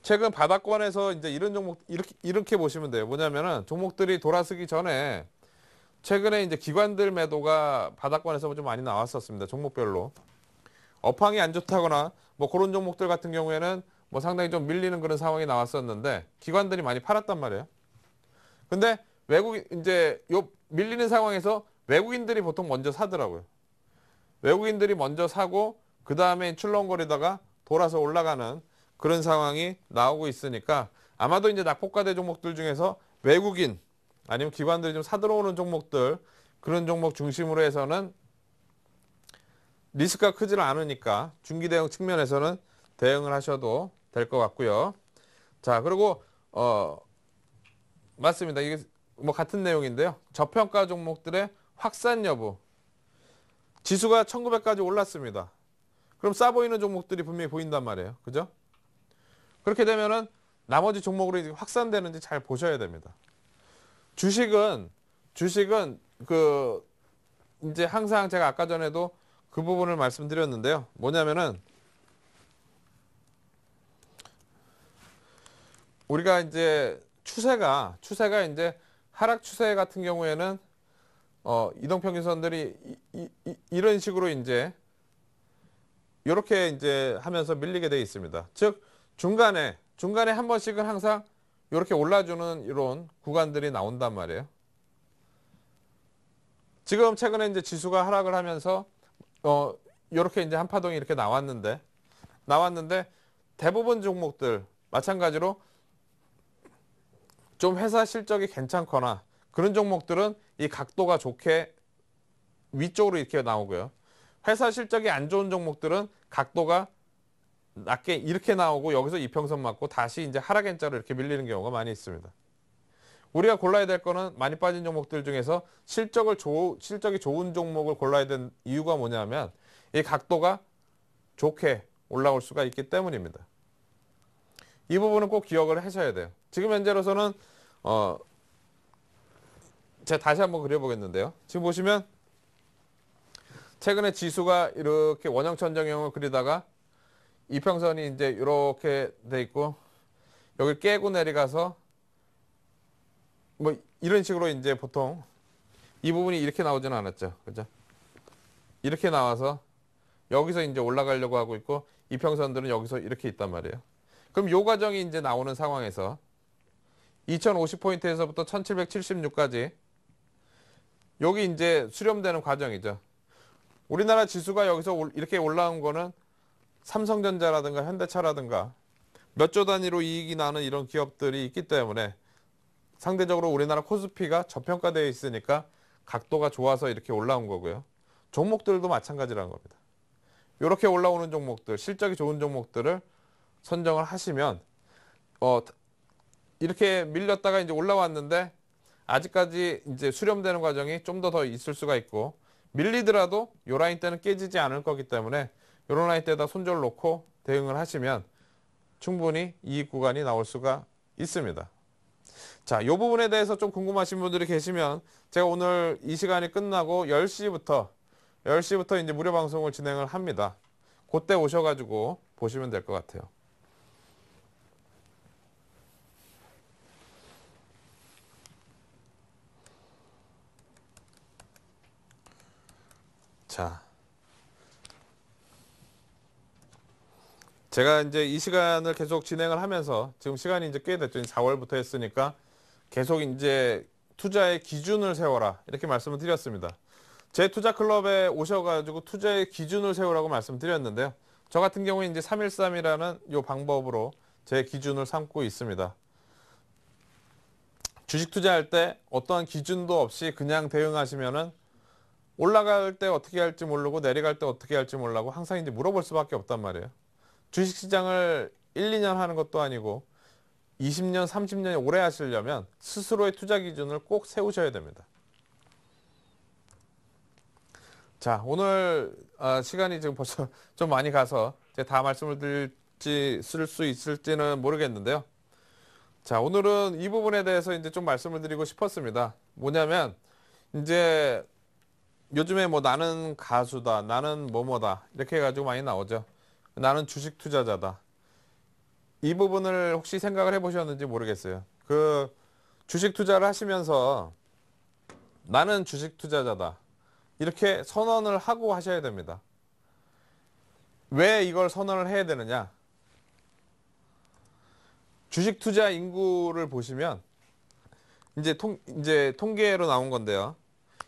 최근 바닥권에서 이제 이런 종목 이렇게 보시면 돼요. 뭐냐면은 종목들이 돌아서기 전에 최근에 이제 기관들 매도가 바닥권에서 좀 많이 나왔었습니다. 종목별로. 업황이 안 좋다거나 뭐 그런 종목들 같은 경우에는 뭐 상당히 좀 밀리는 그런 상황이 나왔었는데 기관들이 많이 팔았단 말이에요. 근데 이제 요 밀리는 상황에서 외국인들이 보통 먼저 사더라고요. 외국인들이 먼저 사고 그 다음에 출렁거리다가 돌아서 올라가는 그런 상황이 나오고 있으니까 아마도 이제 낙폭과대 종목들 중에서 외국인 아니면 기관들이 좀 사들어오는 종목들 그런 종목 중심으로 해서는 리스크가 크지는 않으니까 중기 대응 측면에서는 대응을 하셔도 될 것 같고요. 자, 그리고 맞습니다. 이게 뭐 같은 내용인데요. 저평가 종목들의 확산 여부. 지수가 1900까지 올랐습니다. 그럼 싸 보이는 종목들이 분명히 보인단 말이에요. 그죠? 그렇게 되면은 나머지 종목으로 확산되는지 잘 보셔야 됩니다. 주식은 이제 항상 제가 아까 전에도 그 부분을 말씀드렸는데요. 뭐냐면은 우리가 이제 추세가 이제 하락 추세 같은 경우에는 이동평균선들이 이런 식으로 이제 이렇게 이제 하면서 밀리게 돼 있습니다. 즉 중간에 한 번씩은 항상 이렇게 올라주는 이런 구간들이 나온단 말이에요. 지금 최근에 이제 지수가 하락을 하면서 이렇게 이제 한파동이 이렇게 나왔는데 대부분 종목들 마찬가지로 좀 회사 실적이 괜찮거나 그런 종목들은 이 각도가 좋게 위쪽으로 이렇게 나오고요. 회사 실적이 안 좋은 종목들은 각도가 낮게 이렇게 나오고 여기서 이평선 맞고 다시 이제 하락 N자로 이렇게 밀리는 경우가 많이 있습니다. 우리가 골라야 될 거는 많이 빠진 종목들 중에서 실적이 좋은 종목을 골라야 되는 이유가 뭐냐면 이 각도가 좋게 올라올 수가 있기 때문입니다. 이 부분은 꼭 기억을 하셔야 돼요. 지금 현재로서는 제가 다시 한번 그려보겠는데요. 지금 보시면 최근에 지수가 이렇게 원형천정형을 그리다가 이평선이 이제 이렇게 돼 있고 여기 깨고 내려가서 뭐 이런 식으로 이제 보통 이 부분이 이렇게 나오지는 않았죠. 그죠? 이렇게 나와서 여기서 이제 올라가려고 하고 있고 이평선들은 여기서 이렇게 있단 말이에요. 그럼 요 과정이 이제 나오는 상황에서 2050포인트에서부터 1776까지 여기 이제 수렴되는 과정이죠. 우리나라 지수가 여기서 이렇게 올라온 거는 삼성전자라든가 현대차라든가 몇 조 단위로 이익이 나는 이런 기업들이 있기 때문에 상대적으로 우리나라 코스피가 저평가되어 있으니까 각도가 좋아서 이렇게 올라온 거고요. 종목들도 마찬가지라는 겁니다. 이렇게 올라오는 종목들, 실적이 좋은 종목들을 선정을 하시면 이렇게 밀렸다가 이제 올라왔는데 아직까지 이제 수렴되는 과정이 좀 더 있을 수가 있고 밀리더라도 이 라인 때는 깨지지 않을 거기 때문에 이런 라인 때다 손절 놓고 대응을 하시면 충분히 이익 구간이 나올 수가 있습니다. 자, 이 부분에 대해서 좀 궁금하신 분들이 계시면 제가 오늘 이 시간이 끝나고 10시부터 이제 무료 방송을 진행을 합니다. 그때 오셔가지고 보시면 될 것 같아요. 자, 제가 이제 이 시간을 계속 진행을 하면서 지금 시간이 이제 꽤 됐죠. 4월부터 했으니까 계속 이제 투자의 기준을 세워라 이렇게 말씀을 드렸습니다. 제 투자 클럽에 오셔가지고 투자의 기준을 세우라고 말씀드렸는데요. 저 같은 경우에 이제 313이라는 이 방법으로 제 기준을 삼고 있습니다. 주식 투자할 때 어떠한 기준도 없이 그냥 대응하시면은 올라갈 때 어떻게 할지 모르고 내려갈 때 어떻게 할지 모르고 항상 이제 물어볼 수밖에 없단 말이에요. 주식시장을 1, 2년 하는 것도 아니고 20년, 30년 오래 하시려면 스스로의 투자 기준을 꼭 세우셔야 됩니다. 자, 오늘 시간이 지금 벌써 좀 많이 가서 제가 다 말씀을 쓸 수 있을지는 모르겠는데요. 자, 오늘은 이 부분에 대해서 이제 좀 말씀을 드리고 싶었습니다. 뭐냐면 이제 요즘에 뭐 나는 가수다, 나는 뭐뭐다 이렇게 해가지고 많이 나오죠. 나는 주식 투자자다. 이 부분을 혹시 생각을 해보셨는지 모르겠어요. 그 주식 투자를 하시면서 나는 주식 투자자다. 이렇게 선언을 하고 하셔야 됩니다. 왜 이걸 선언을 해야 되느냐? 주식 투자 인구를 보시면 이제 통계로 나온 건데요.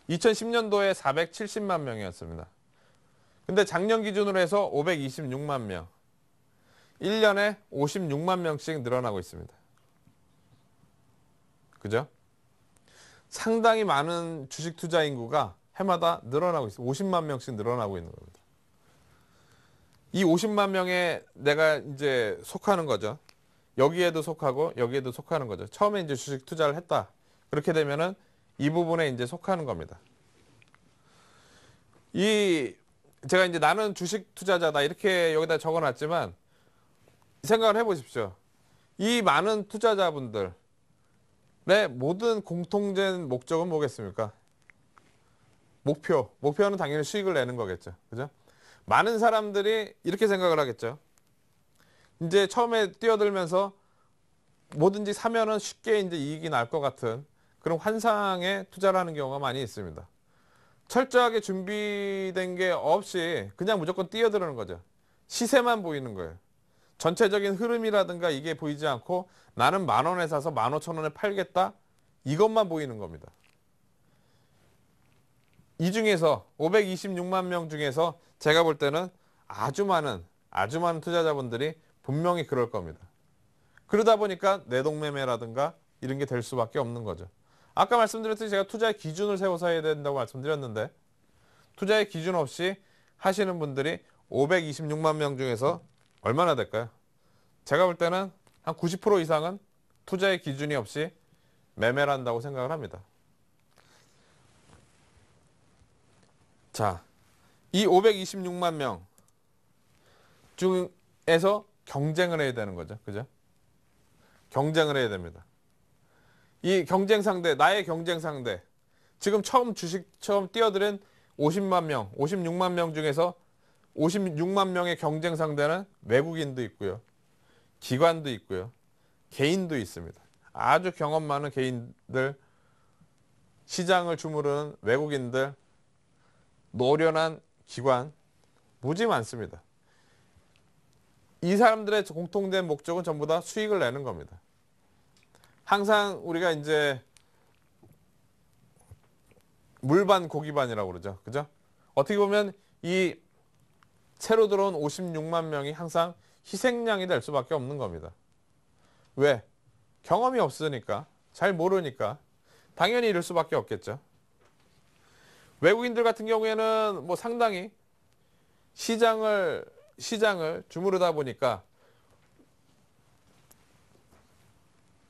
2010년도에 470만 명이었습니다. 근데 작년 기준으로 해서 526만 명. 1년에 56만 명씩 늘어나고 있습니다. 그죠? 상당히 많은 주식 투자 인구가 해마다 늘어나고 있어요. 50만 명씩 늘어나고 있는 겁니다. 이 50만 명에 내가 이제 속하는 거죠. 여기에도 속하고 여기에도 속하는 거죠. 처음에 이제 주식 투자를 했다. 그렇게 되면은 이 부분에 이제 속하는 겁니다. 제가 이제 나는 주식 투자자다 이렇게 여기다 적어놨지만 생각을 해보십시오. 이 많은 투자자분들의 모든 공통된 목적은 뭐겠습니까? 목표는 당연히 수익을 내는 거겠죠. 그죠? 많은 사람들이 이렇게 생각을 하겠죠. 이제 처음에 뛰어들면서 뭐든지 사면은 쉽게 이제 이익이 날 것 같은 그런 환상에 투자를 하는 경우가 많이 있습니다. 철저하게 준비된 게 없이 그냥 무조건 뛰어드는 거죠. 시세만 보이는 거예요. 전체적인 흐름이라든가 이게 보이지 않고 나는 10,000원에 사서 15,000원에 팔겠다. 이것만 보이는 겁니다. 이 중에서 526만 명 중에서 제가 볼 때는 아주 많은 투자자분들이 분명히 그럴 겁니다. 그러다 보니까 내동매매라든가 이런 게 될 수밖에 없는 거죠. 아까 말씀드렸듯이 제가 투자의 기준을 세워서 해야 된다고 말씀드렸는데 투자의 기준 없이 하시는 분들이 526만 명 중에서 얼마나 될까요? 제가 볼 때는 한 90% 이상은 투자의 기준이 없이 매매를 한다고 생각을 합니다. 자, 이 526만 명 중에서 경쟁을 해야 되는 거죠. 그죠? 경쟁을 해야 됩니다. 이 경쟁 상대, 나의 경쟁 상대. 지금 주식 처음 뛰어드는 50만 명, 56만 명 중에서 56만 명의 경쟁 상대는 외국인도 있고요. 기관도 있고요. 개인도 있습니다. 아주 경험 많은 개인들, 시장을 주무르는 외국인들, 노련한 기관, 무지 많습니다. 이 사람들의 공통된 목적은 전부 다 수익을 내는 겁니다. 항상 우리가 이제 물반 고기반이라고 그러죠. 그죠? 어떻게 보면 이 새로 들어온 56만 명이 항상 희생양이 될 수밖에 없는 겁니다. 왜? 경험이 없으니까, 잘 모르니까 당연히 이럴 수밖에 없겠죠. 외국인들 같은 경우에는 뭐 상당히 시장을 주무르다 보니까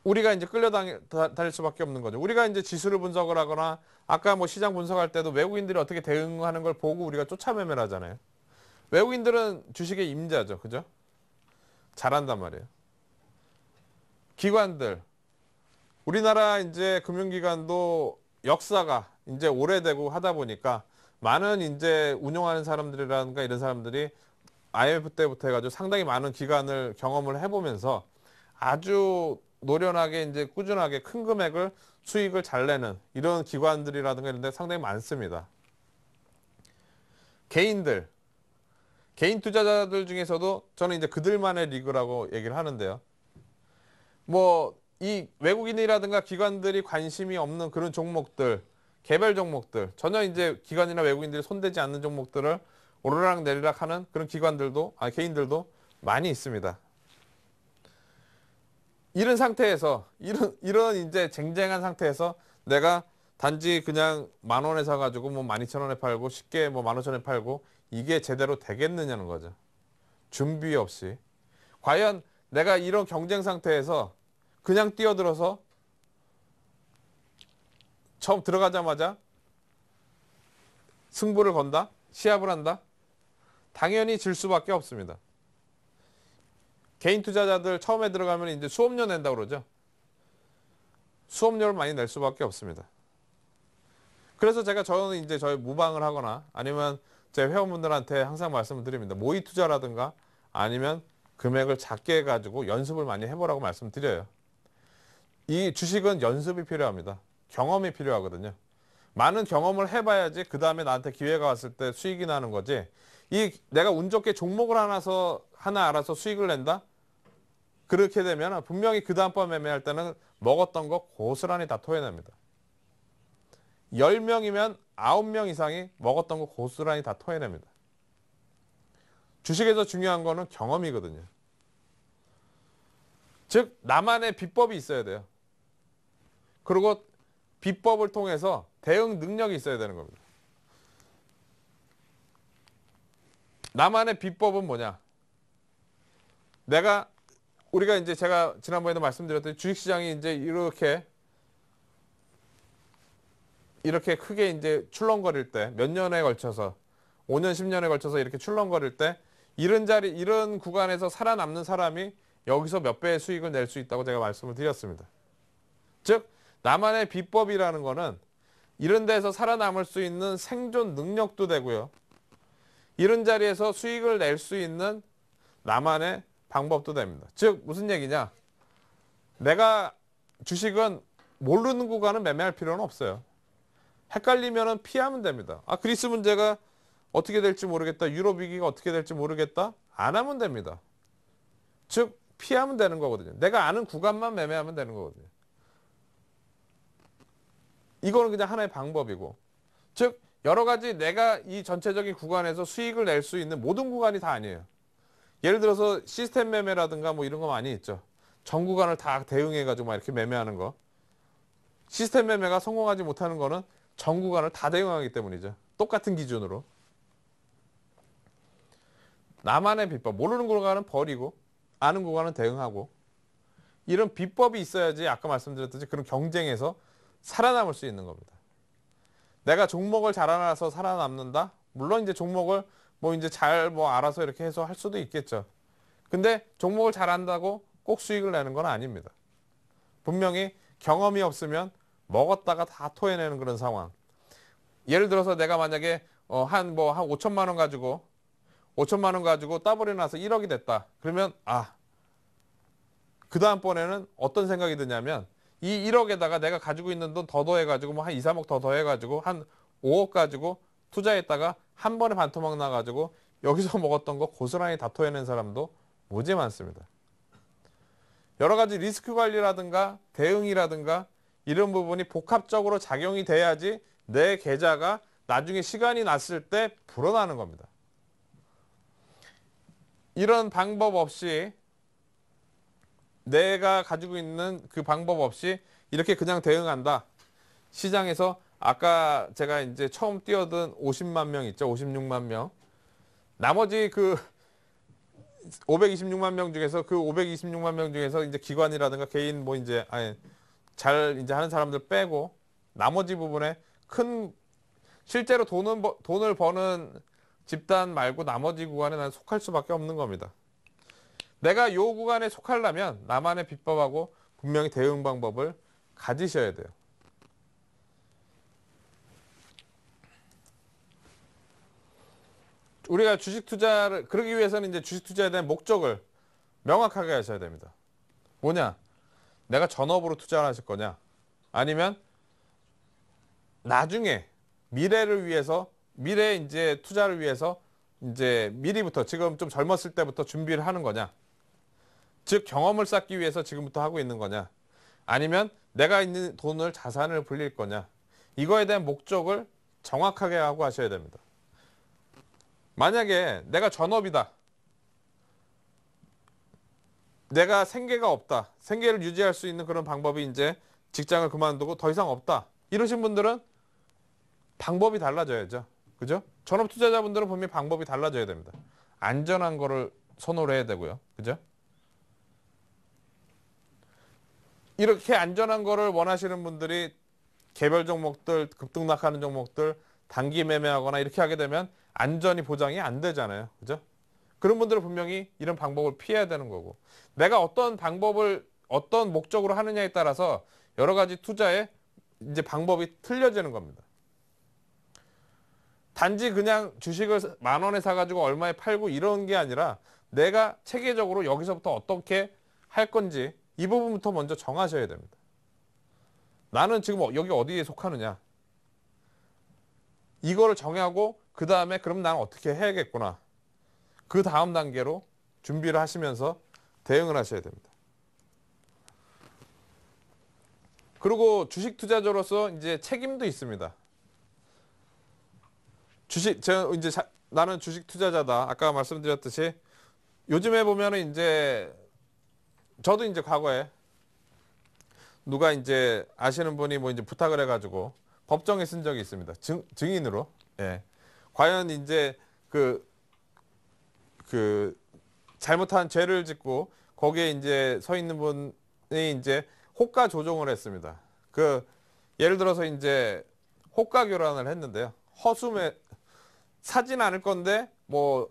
우리가 이제 끌려다닐 수밖에 없는 거죠. 우리가 이제 지수를 분석을 하거나 아까 뭐 시장 분석할 때도 외국인들이 어떻게 대응하는 걸 보고 우리가 쫓아 매매를 하잖아요. 외국인들은 주식의 임자죠. 그죠? 잘한단 말이에요. 기관들. 우리나라 이제 금융기관도 역사가 이제 오래되고 하다 보니까 많은 이제 운영하는 사람들이라든가 이런 사람들이 IMF 때부터 해가지고 상당히 많은 기간을 경험을 해보면서 아주 노련하게 이제 꾸준하게 큰 금액을 수익을 잘 내는 이런 기관들이라든가 이런 데 상당히 많습니다. 개인 투자자들 중에서도 저는 이제 그들만의 리그라고 얘기를 하는데요. 뭐 이 외국인이라든가 기관들이 관심이 없는 그런 종목들, 개별 종목들, 전혀 이제 기관이나 외국인들이 손대지 않는 종목들을 오르락 내리락 하는 그런 개인들도 많이 있습니다. 이런 상태에서, 이런 이제 쟁쟁한 상태에서 내가 단지 그냥 10,000원에 사가지고 뭐 12,000원에 팔고 쉽게 뭐 15,000원에 팔고 이게 제대로 되겠느냐는 거죠. 준비 없이. 과연 내가 이런 경쟁 상태에서 그냥 뛰어들어서 처음 들어가자마자 승부를 건다? 시합을 한다? 당연히 질 수밖에 없습니다. 개인 투자자들 처음에 들어가면 이제 수업료 낸다고 그러죠. 수업료를 많이 낼 수밖에 없습니다. 그래서 저는 이제 저희 무방을 하거나 아니면 제 회원분들한테 항상 말씀을 드립니다. 모의 투자라든가 아니면 금액을 작게 해가지고 연습을 많이 해보라고 말씀드려요. 이 주식은 연습이 필요합니다. 경험이 필요하거든요. 많은 경험을 해봐야지 그 다음에 나한테 기회가 왔을 때 수익이 나는 거지. 내가 운 좋게 종목을 하나 알아서 수익을 낸다? 그렇게 되면 분명히 그 다음번 매매할 때는 먹었던 거 고스란히 다 토해냅니다. 10명이면 9명 이상이 먹었던 거 고스란히 다 토해냅니다. 주식에서 중요한 거는 경험이거든요. 즉 나만의 비법이 있어야 돼요. 그리고 비법을 통해서 대응 능력이 있어야 되는 겁니다. 나만의 비법은 뭐냐? 우리가 이제 제가 지난번에도 말씀드렸듯이 주식시장이 이제 이렇게 크게 이제 출렁거릴 때 몇 년에 걸쳐서 5년, 10년에 걸쳐서 이렇게 출렁거릴 때 이런 구간에서 살아남는 사람이 여기서 몇 배의 수익을 낼 수 있다고 제가 말씀을 드렸습니다. 즉 나만의 비법이라는 거는 이런 데서 살아남을 수 있는 생존 능력도 되고요. 이런 자리에서 수익을 낼 수 있는 나만의 방법도 됩니다. 즉 무슨 얘기냐? 내가 주식은 모르는 구간은 매매할 필요는 없어요. 헷갈리면 피하면 됩니다. 그리스 문제가 어떻게 될지 모르겠다. 유럽 위기가 어떻게 될지 모르겠다. 안 하면 됩니다. 즉 피하면 되는 거거든요. 내가 아는 구간만 매매하면 되는 거거든요. 이거는 그냥 하나의 방법이고, 즉 여러 가지 내가 이 전체적인 구간에서 수익을 낼 수 있는 모든 구간이 다 아니에요. 예를 들어서 시스템 매매라든가 뭐 이런 거 많이 있죠. 전 구간을 다 대응해가지고 막 이렇게 매매하는 거. 시스템 매매가 성공하지 못하는 거는 전 구간을 다 대응하기 때문이죠. 똑같은 기준으로. 나만의 비법. 모르는 구간은 버리고 아는 구간은 대응하고, 이런 비법이 있어야지 아까 말씀드렸듯이 그런 경쟁에서 살아남을 수 있는 겁니다. 내가 종목을 잘 알아서 살아남는다? 물론 이제 종목을 뭐 이제 잘 뭐 알아서 이렇게 해서 할 수도 있겠죠. 근데 종목을 잘 안다고 꼭 수익을 내는 건 아닙니다. 분명히 경험이 없으면 먹었다가 다 토해내는 그런 상황. 예를 들어서 내가 만약에 한 5천만 원 가지고 5천만 원 가지고 따블이 나서 1억이 됐다. 그러면 그 다음번에는 어떤 생각이 드냐면 이 1억에다가 내가 가지고 있는 돈 더 더해가지고 뭐 한 2, 3억 더 더해가지고 한 5억 가지고 투자했다가 한 번에 반토막 나가지고 여기서 먹었던 거 고스란히 다 토해낸 사람도 무지 많습니다. 여러 가지 리스크 관리라든가 대응이라든가 이런 부분이 복합적으로 작용이 돼야지 내 계좌가 나중에 시간이 났을 때 불어나는 겁니다. 이런 방법 없이, 내가 가지고 있는 그 방법 없이 이렇게 그냥 대응한다. 시장에서 아까 제가 이제 처음 뛰어든 50만 명 있죠. 56만 명. 나머지 그 526만 명 중에서 그 526만 명 중에서 이제 기관이라든가 개인 뭐 이제 잘 이제 하는 사람들 빼고 나머지 부분에 큰 실제로 돈을 버는 집단 말고 나머지 구간에 난 속할 수밖에 없는 겁니다. 내가 요 구간에 속하려면 나만의 비법하고 분명히 대응 방법을 가지셔야 돼요. 우리가 주식 투자를 그러기 위해서는 이제 주식 투자에 대한 목적을 명확하게 하셔야 됩니다. 뭐냐? 내가 전업으로 투자를 하실 거냐? 아니면 나중에 미래를 위해서, 미래 이제 투자를 위해서 이제 미리부터 지금 좀 젊었을 때부터 준비를 하는 거냐? 즉 경험을 쌓기 위해서 지금부터 하고 있는 거냐? 아니면 내가 있는 돈을 자산을 불릴 거냐? 이거에 대한 목적을 정확하게 하고 하셔야 됩니다. 만약에 내가 전업이다. 내가 생계가 없다. 생계를 유지할 수 있는 그런 방법이 이제 직장을 그만두고 더 이상 없다. 이러신 분들은 방법이 달라져야죠. 그죠? 전업 투자자분들은 분명히 방법이 달라져야 됩니다. 안전한 거를 선호를 해야 되고요. 그죠? 이렇게 안전한 거를 원하시는 분들이 개별 종목들, 급등락하는 종목들, 단기 매매하거나 이렇게 하게 되면 안전이 보장이 안 되잖아요. 그죠? 그런 분들은 분명히 이런 방법을 피해야 되는 거고, 내가 어떤 방법을 어떤 목적으로 하느냐에 따라서 여러 가지 투자의 이제 방법이 틀려지는 겁니다. 단지 그냥 주식을 10,000원에 사가지고 얼마에 팔고 이런 게 아니라 내가 체계적으로 여기서부터 어떻게 할 건지 이 부분부터 먼저 정하셔야 됩니다. 나는 지금 여기 어디에 속하느냐, 이거를 정하고 그 다음에 그럼 나는 어떻게 해야겠구나, 그 다음 단계로 준비를 하시면서 대응을 하셔야 됩니다. 그리고 주식 투자자로서 이제 책임도 있습니다. 제가 이제 나는 주식 투자자다. 아까 말씀드렸듯이 요즘에 보면은 이제 저도 이제 과거에 누가 이제 아시는 분이 뭐 이제 부탁을 해가지고 법정에 쓴 적이 있습니다. 증인으로. 예. 과연 이제 그 잘못한 죄를 짓고 거기에 이제 서 있는 분이 이제 호가 조종을 했습니다. 예를 들어서 이제 호가 교란을 했는데요. 허수매 사진 않을 건데 뭐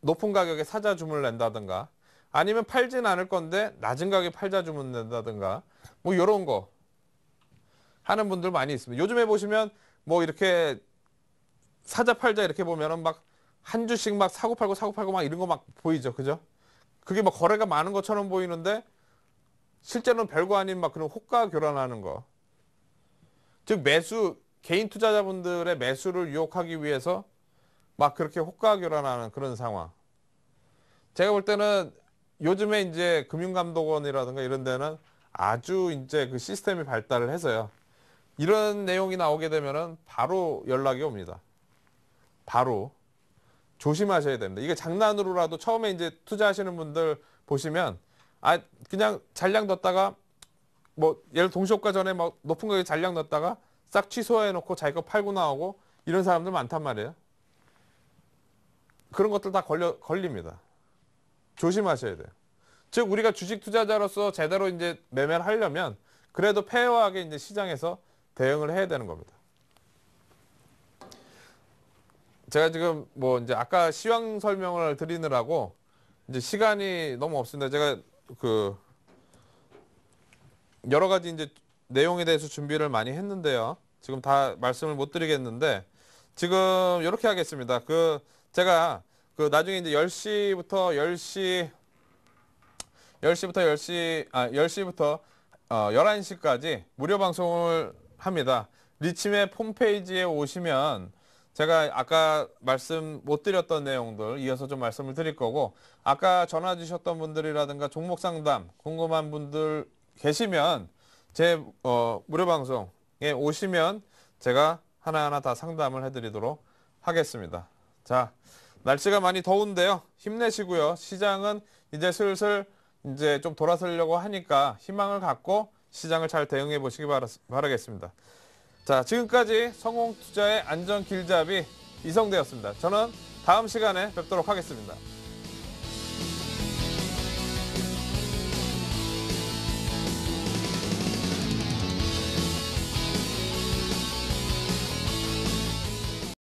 높은 가격에 사자 주문을 낸다든가, 아니면 팔진 않을 건데 낮은 가격에 팔자 주문 낸다든가, 뭐 이런 거 하는 분들 많이 있습니다. 요즘에 보시면 뭐 이렇게 사자 팔자 이렇게 보면은 막 한 주씩 막 사고 팔고 막 이런 거 막 보이죠. 그죠? 그게 막 거래가 많은 것처럼 보이는데 실제로는 별거 아닌 막 그런 호가 교란하는 거. 즉 개인 투자자분들의 매수를 유혹하기 위해서 막 그렇게 호가 교란하는 그런 상황. 제가 볼 때는 요즘에 이제 금융감독원이라든가 이런 데는 아주 이제 그 시스템이 발달을 해서요. 이런 내용이 나오게 되면은 바로 연락이 옵니다. 바로. 조심하셔야 됩니다. 이게 장난으로라도 처음에 이제 투자하시는 분들 보시면 그냥 잔량 넣었다가 뭐 예를 동시효과 전에 막 높은 거에 잔량 넣었다가 싹 취소해 놓고 자기 거 팔고 나오고 이런 사람들 많단 말이에요. 그런 것들 다 걸립니다. 조심하셔야 돼요. 즉 우리가 주식 투자자로서 제대로 이제 매매를 하려면 그래도 페어하게 이제 시장에서 대응을 해야 되는 겁니다. 제가 지금 뭐 이제 아까 시황 설명을 드리느라고 이제 시간이 너무 없습니다. 제가 그 여러 가지 이제 내용에 대해서 준비를 많이 했는데요. 지금 다 말씀을 못 드리겠는데 지금 이렇게 하겠습니다. 제가 나중에 이제 10시부터 11시까지 무료 방송을 합니다. 리치맵 홈페이지에 오시면 제가 아까 말씀 못 드렸던 내용들 이어서 좀 말씀을 드릴 거고 아까 전화 주셨던 분들이라든가 종목 상담 궁금한 분들 계시면 제 무료 방송에 오시면 제가 하나하나 다 상담을 해드리도록 하겠습니다. 자, 날씨가 많이 더운데요. 힘내시고요. 시장은 이제 슬슬 이제 좀 돌아서려고 하니까 희망을 갖고 시장을 잘 대응해 보시기 바라겠습니다. 자, 지금까지 성공투자의 안전길잡이 이성대였습니다. 저는 다음 시간에 뵙도록 하겠습니다.